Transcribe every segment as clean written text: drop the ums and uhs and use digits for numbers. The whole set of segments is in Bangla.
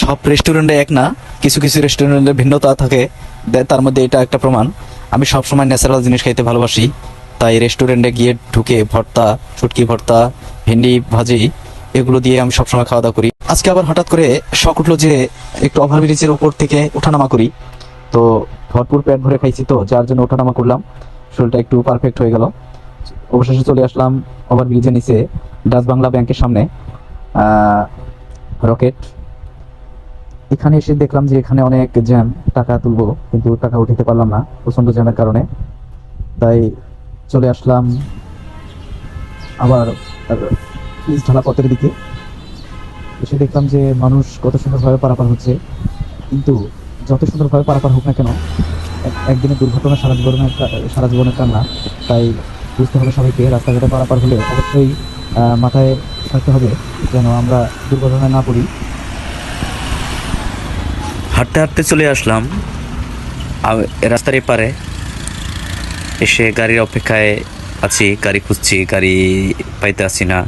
সব রেস্টুরেন্টে এক না, কিছু কিছু রেস্টুরেন্টে ভিন্নতা থাকে, তার মধ্যে এটা একটা প্রমাণ। আমি সবসময় ন্যাচারাল জিনিস খাইতে ভালোবাসি, তাই রেস্টুরেন্টে গিয়ে ঢুকে ভর্তা, শুটকি ভর্তা, ভেন্ডি ভাজি এগুলো দিয়ে আমি সবসময় খাওয়া দাওয়া করি। আজকে আবার হঠাৎ করে শখ উঠলো যে একটু ওভারব্রিজের উপর থেকে ওঠানামা করি। তো ভরপুর পেট ভরে খাইছি, তো যার জন্য ওঠানামা করলাম, শরীরটা একটু পারফেক্ট হয়ে গেল। অবশেষে চলে আসলাম ওভারব্রিজের নিচে, ডাচ বাংলা ব্যাংকের সামনে, রকেট। এখানে এসে দেখলাম যে এখানে অনেক জ্যাম, টাকা তুলবো কিন্তু টাকা উঠাতে পারলাম না প্রচন্ড জ্যামের কারণে। তাই চলে আসলাম আবার পুলিশ ঢালা পথের দিকে। এসে দেখলাম যে মানুষ কত সুন্দরভাবে পারাপার হচ্ছে, কিন্তু যত সুন্দরভাবে পারাপার হোক না কেন, একদিনের দুর্ঘটনা সারা জীবনের কান্না। তাই বুঝতে হবে সবাইকে, রাস্তাঘাটে পারাপার হলে অবশ্যই মাথায় থাকতে হবে যেন আমরা দুর্ঘটনায় না পড়ি। হাঁটতে হাঁটতে চলে আসলাম রাস্তার এপারে। এসে গাড়ির অপেক্ষায় আছি, গাড়ি খুঁজছি, গাড়ি পাইতে আসি না।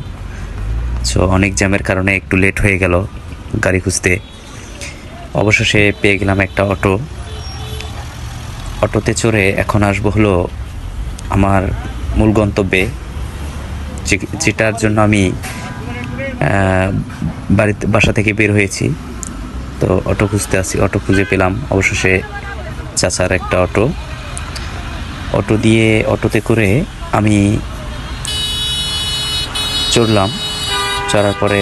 সো অনেক জ্যামের কারণে একটু লেট হয়ে গেল গাড়ি খুঁজতে। অবশেষে পেয়ে গেলাম একটা অটো। অটোতে চড়ে এখন আসবো হলো আমার মূল গন্তব্যে, যেটার জন্য আমি বাসা থেকে বের হয়েছি। তো অটো খুঁজতে আসি, অটো খুঁজে পেলাম অবশেষে চাচার একটা অটো। অটোতে করে আমি চড়লাম। চড়ার পরে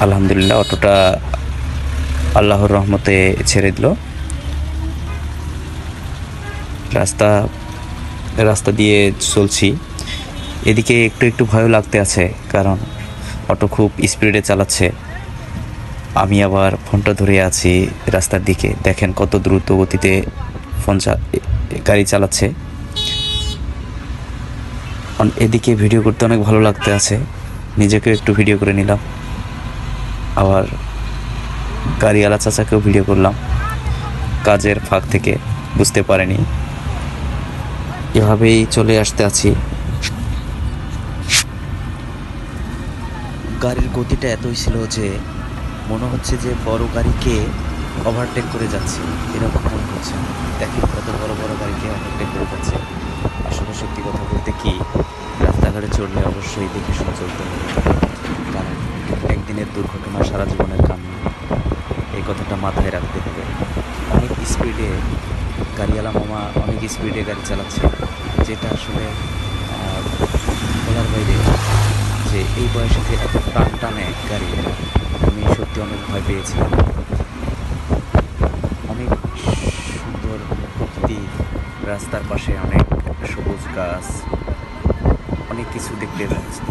আলহামদুলিল্লাহ অটোটা আল্লাহর রহমতে ছেড়ে দিল। রাস্তা দিয়ে চলছি। এদিকে একটু একটু ভয়ও লাগতে আছে, কারণ অটো খুব স্পিডে চালাচ্ছে। আমি আবার ফোনটা ধরে আছি রাস্তার দিকে, দেখেন কত দ্রুত গতিতে গাড়ি চালাচ্ছে। এদিকে ভিডিও করতে অনেক ভালো লাগতে আছে, নিজেকে একটু ভিডিও করে নিলাম, আবার গাড়িওয়ালা চাচাকেও ভিডিও করলাম কাজের ফাঁক থেকে, বুঝতে পারেনি। এভাবেই চলে আসতে আছি। গাড়ির গতিটা এতই ছিল যে মনে হচ্ছে যে বড় গাড়িকে ওভারটেক করে যাচ্ছে, এরকম মনে হচ্ছে। দেখেন কত বড় বড় গাড়িকে ওভারটেক করে যাচ্ছে। আসলে সত্যি কথা বলতে কি, রাস্তাঘাটে চড়লে অবশ্যই দেখে শুনে চলতে হবে, কারণ একদিনের দুর্ঘটনা সারা জীবনের কান্না, এই কথাটা মাথায় রাখতে হবে। অনেক স্পিডে গাড়িওয়ালা মামা অনেক স্পিডে গাড়ি চালাচ্ছে, যেটা আসলে বলার বাইরে। যে এই বয়সে যে এত টান টানে গাড়ি, আমি সত্যি অনেক ভয় পেয়েছিলাম। অনেক সুন্দর প্রকৃতি, রাস্তার পাশে অনেক সবুজ গাছ, অনেক কিছু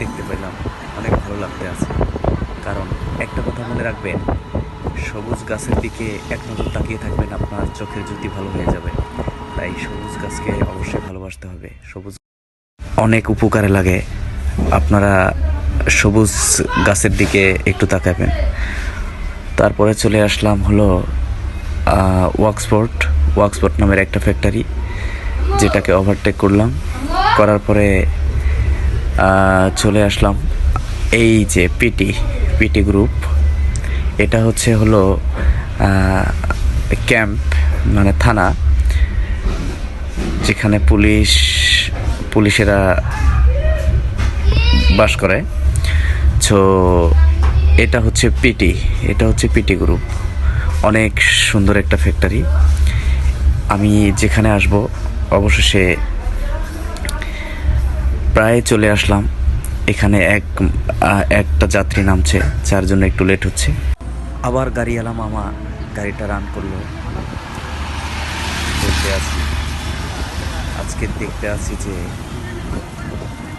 দেখতে পেলাম। অনেক ভালো লাগতে আছে, কারণ একটা কথা মনে রাখবেন, সবুজ গাছের দিকে এক নজর তাকিয়ে থাকবেন, আপনার চোখের জ্যোতি ভালো হয়ে যাবে। তাই সবুজ গাছকে অবশ্যই ভালোবাসতে হবে। সবুজ অনেক উপকারে লাগে, আপনারা সবুজ গাছের দিকে একটু তাকাবেন। তারপরে চলে আসলাম হলো ওয়াক্সফোর্ট নামের একটা ফ্যাক্টরি, যেটাকে ওভারটেক করলাম। করার পরে চলে আসলাম এই যে পিটি গ্রুপ। এটা হলো ক্যাম্প, মানে থানা, যেখানে পুলিশেরা বাস করে। সো এটা হচ্ছে পিটি গ্রুপ। অনেক সুন্দর একটা ফ্যাক্টরি। আমি যেখানে আসব অবশেষে প্রায় চলে আসলাম। এখানে একটা যাত্রী নামছে, যার জন্য একটু লেট হচ্ছে। আবার গাড়িওয়ালা মামা গাড়িটা রান করলো। আজকে দেখতে আছি যে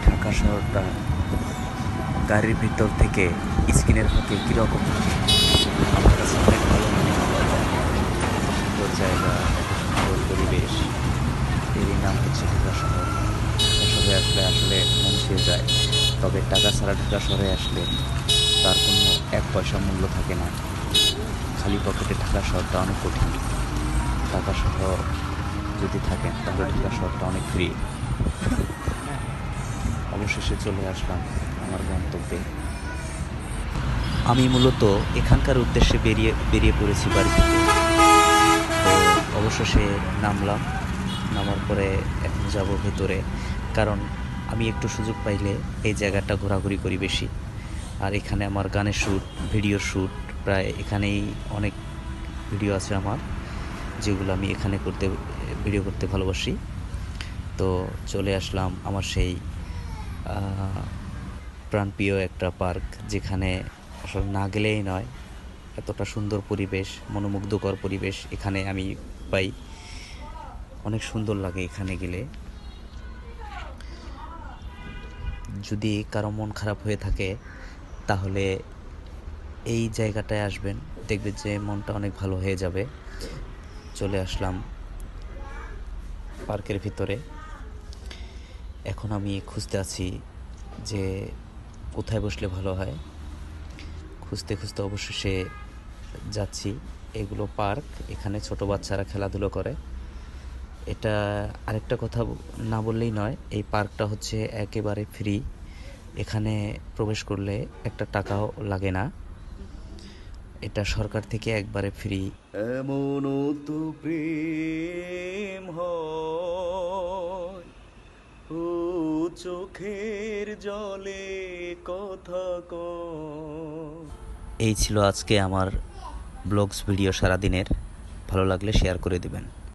ঢাকা শহরটা গাড়ির ভিতর থেকে স্ক্রিনের ফাঁকে কীরকম আমার কাছে অনেক ভালো লাগে। সুন্দর জায়গা, সুন্দর পরিবেশ, এরই নাম হচ্ছে ঢাকা শহর। ঢাকা শহরে আসলে মন ছুঁয়ে যায়। তবে টাকা ছাড়া ঢাকা শহরে আসলে তার কোনো এক পয়সা মূল্য থাকে না। খালি পকেটে ঢাকা শহরটা অনেক কঠিন। ঢাকা শহর যদি থাকেন তাহলে ঢাকা শহরটা অনেক ফ্রি। অবশেষে চলে আসলাম আমার গন্তব্যে। আমি মূলত এখানকার উদ্দেশ্যে বেরিয়ে পড়েছি বাড়ি থেকে। তো অবশেষে নামলাম, নামার পরে এখন যাব ভেতরে, কারণ আমি একটু সুযোগ পাইলে এই জায়গাটা ঘোরাঘুরি করি বেশি। আর এখানে আমার গানের শ্যুট, ভিডিওর শ্যুট, প্রায় এখানেই অনেক ভিডিও আছে আমার, যেগুলো আমি এখানে ভিডিও করতে ভালোবাসি। তো চলে আসলাম আমার সেই প্রাণপ্রিয় একটা পার্ক, যেখানে আসলে না গেলেই নয়, এতটা সুন্দর পরিবেশ, মনোমুগ্ধকর পরিবেশ এখানে আমি পাই। অনেক সুন্দর লাগে এখানে গেলে। যদি কারো মন খারাপ হয়ে থাকে তাহলে এই জায়গাটায় আসবেন, দেখবেন যে মনটা অনেক ভালো হয়ে যাবে। চলে আসলাম পার্কের ভিতরে। এখন আমি খুঁজতে আছি যে কোথায় বসলে ভালো হয়। খুঁজতে খুঁজতে অবশেষে যাচ্ছি। এগুলো পার্ক, এখানে ছোট বাচ্চারা খেলাধুলো করে। এটা আরেকটা কথা না বললেই নয়, এই পার্কটা হচ্ছে একেবারে ফ্রি। এখানে প্রবেশ করলে একটা টাকাও লাগে না, এটা সরকার থেকে একবারে ফ্রি। এমন তো প্রেম হয়, ও চোখের জলে কথা কয়। এই ছিল আজকে আমার ব্লগস ভিডিও সারাদিনের। ভালো লাগলে শেয়ার করে দিবেন।